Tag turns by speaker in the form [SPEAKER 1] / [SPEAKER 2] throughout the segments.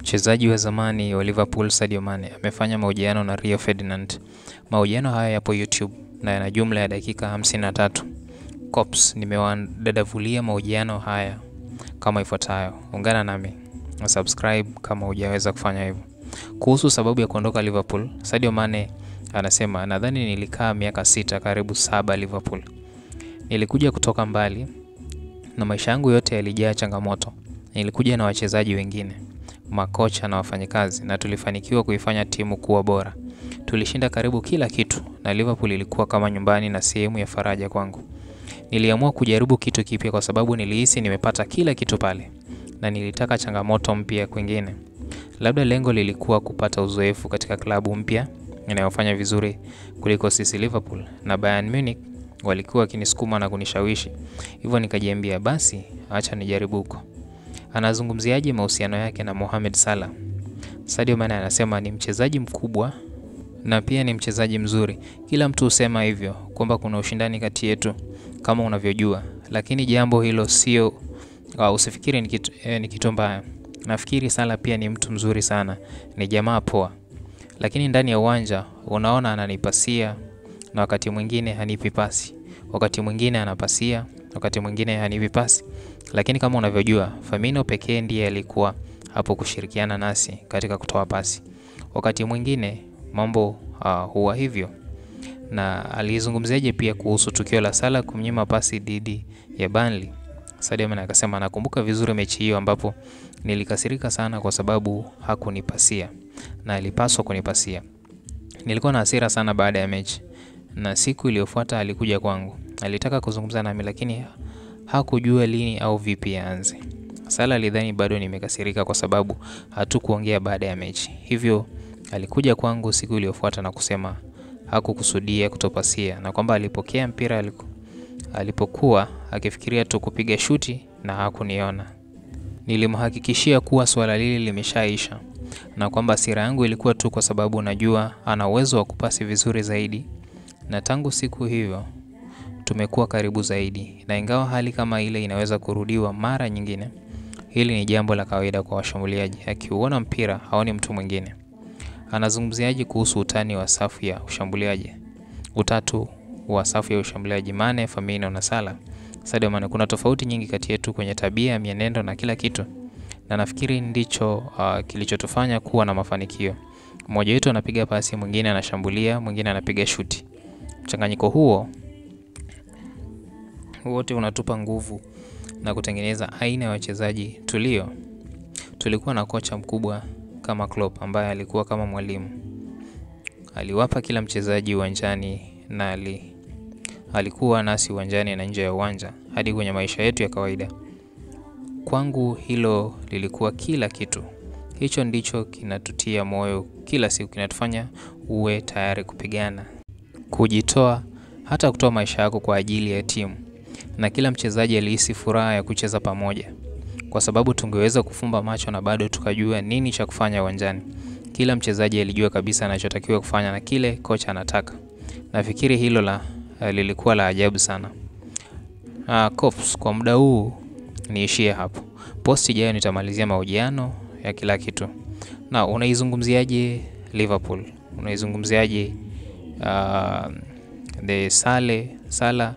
[SPEAKER 1] Mchezaji wa zamani wa Liverpool Sadio Mane amefanya mahojiano na Rio Ferdinand. Mahojiano haya yapo YouTube na yana jumla ya dakika 53. Cops, nimewadadavulia mahojiano haya kama ifuatayo. Ungana nami na subscribe kama hujaweza kufanya hivyo. Kuhusu sababu ya kuondoka Liverpool, Sadio Mane anasema, nadhani nilikaa miaka 6 karibu 7 Liverpool. Nilikuja kutoka mbali na maisha yangu yote yalijaa changamoto. Nilikuja na wachezaji wengine, makocha na wafanyikazi, na tulifanikiwa kuifanya timu kuwa bora. Tulishinda karibu kila kitu na Liverpool ilikuwa kama nyumbani na sehemu ya faraja kwangu. Niliamua kujaribu kitu kipya kwa sababu nilihisi nimepata kila kitu pale na nilitaka changamoto mpya kwingine. Labda lengo lilikuwa kupata uzoefu katika klabu mpya inayofanya vizuri kuliko sisi Liverpool, na Bayern Munich walikuwa wakinisukuma na kunishawishi. Hivyo nikajiambia basi acha nijaribu huko. Anazungumziaje mahusiano yake na Mohamed Salah? Sadio Mane anasema ni mchezaji mkubwa na pia ni mchezaji mzuri. Kila mtu husema hivyo kwamba kuna ushindani kati yetu kama unavyojua, lakini jambo hilo sio, usifikiri ni kitu mbaya. Nafikiri Salah pia ni mtu mzuri sana, ni jamaa poa. Lakini ndani ya uwanja unaona ananipasia na wakati mwingine hanipi pasi. Wakati mwingine anapasia, wakati mwingine hanipi pasi. Lakini kama unavyojua, Firmino pekee ndiye alikuwa hapo kushirikiana nasi katika kutoa pasi. Wakati mwingine mambo huwa hivyo. Na alizungumziaje pia kuhusu tukio la Salah kumnyima pasi dhidi ya Burnley? Sadio Mane akasema nakumbuka vizuri mechi hiyo ambapo nilikasirika sana kwa sababu hakunipasia na alipaswa kunipasia. Nilikuwa na hasira sana baada ya mechi, na siku iliyofuata alikuja kwangu. Alitaka kuzungumza nami lakini hakujua lini au vipi aanze. Salah alidhani bado nimekasirika kwa sababu hatukuongea baada ya mechi. Hivyo alikuja kwangu siku iliyofuata na kusema hakukusudia kutopasia na kwamba alipokea mpira alipokuwa akifikiria tu kupiga shuti na hakuniona. Nilimhakikishia kuwa swala lile limeshaisha na kwamba hasira yangu ilikuwa tu kwa sababu najua ana uwezo wa kupasi vizuri zaidi, na tangu siku hiyo tumekuwa karibu zaidi. Na ingawa hali kama ile inaweza kurudiwa mara nyingine, hili ni jambo la kawaida kwa washambuliaji. Akiuona mpira haoni mtu mwingine. Anazungumziaje kuhusu utani wa safu ya ushambuliaji? Utatu wa safu ya ushambuliaji Mane, Firmino na Salah. Sadio Mane, kuna tofauti nyingi kati yetu kwenye tabia, mienendo na kila kitu. Na nafikiri ndicho kilichotufanya kuwa na mafanikio. Mmoja wetu anapiga pasi, mwingine anashambulia, mwingine anapiga shuti. Mchanganyiko huo wote unatupa nguvu na kutengeneza aina ya wachezaji tulio. Tulikuwa na kocha mkubwa kama Klopp ambaye alikuwa kama mwalimu. Aliwapa kila mchezaji uwanjani na alikuwa nasi uwanjani na nje ya uwanja hadi kwenye maisha yetu ya kawaida. Kwangu hilo lilikuwa kila kitu. Hicho ndicho kinatutia moyo kila siku, kinatufanya uwe tayari kupigana, kujitoa, hata kutoa maisha yako kwa ajili ya timu. Na kila mchezaji alihisi furaha ya kucheza pamoja, kwa sababu tungeweza kufumba macho na bado tukajua nini cha kufanya uwanjani. Kila mchezaji alijua kabisa anachotakiwa kufanya na kile kocha anataka. Nafikiri hilo lilikuwa la ajabu sana. Cops, kwa muda huu niishie hapo. Post ijayo nitamalizia mahojiano ya kila kitu. Na unaizungumziaje Liverpool? Unaizungumziaje the Salah,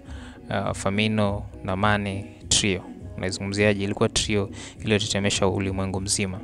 [SPEAKER 1] Firmino na Mane trio? Unaizungumziaje? Ilikuwa trio iliyotetemesha ulimwengu mzima.